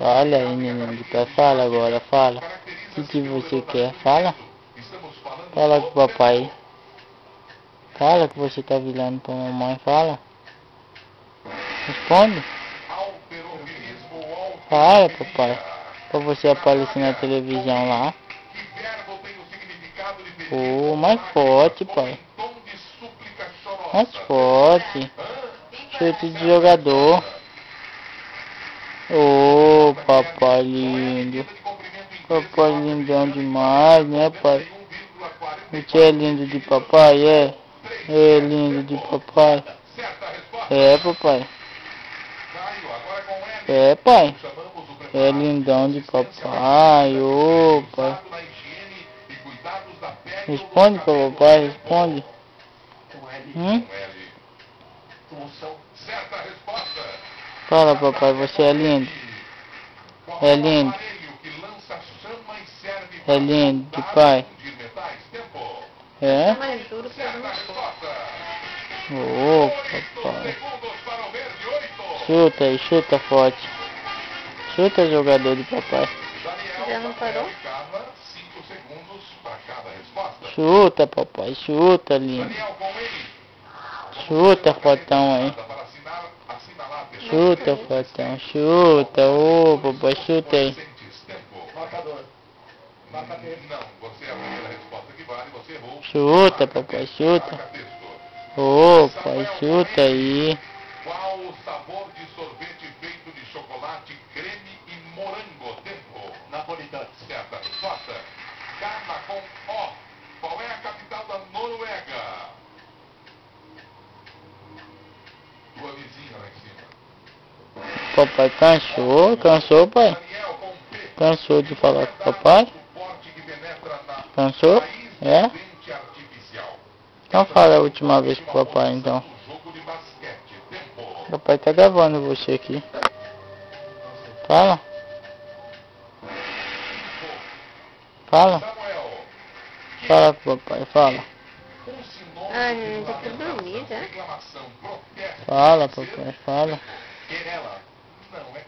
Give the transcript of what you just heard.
Olha aí, menino, fala agora, fala. O que você quer? Fala. Fala com o papai. Fala que você tá virando pra mamãe, fala. Responde. Fala, papai. Pra você aparecer na televisão lá. Oh, mais forte, pai. Mais forte. Chute de jogador. Oh, papai lindo. Papai lindão demais, né, pai? Você é lindo de papai, é? É lindo de papai. É, papai. É, pai. É lindão de papai. Ô, pai. Responde pra papai, responde. Fala, papai, você é lindo. É lindo. É lindo de pai. É? Ô, papai. Chuta aí, chuta forte. Chuta, jogador de papai. Já não parou? Chuta, papai, chuta, lindo. Chuta, fortão aí. Chuta, fortão, chuta. Ô, papai, chuta aí. Chuta, papai, chuta. Ô, pai, chuta aí. Qual o sabor de sorvete feito de chocolate, creme e morango? Tempo. Napolitano. Certa resposta. Carla com O. Qual é a capital da Noruega? Tua vizinha lá em cima. Papai cansou, cansou, pai? Daniel com P. Cansou de falar com o papai? Forte que penetra na Cansou? É? dente artificial. Então fala a última vez com o papai, então. Jogo de basquete. Tempo. Papai tá gravando você aqui. Fala. Fala. Samuel. Fala com o papai, fala. Ai, neném, já quer dormir já? Reclamação, protesto. Fala, papai, fala. Querela. Não, é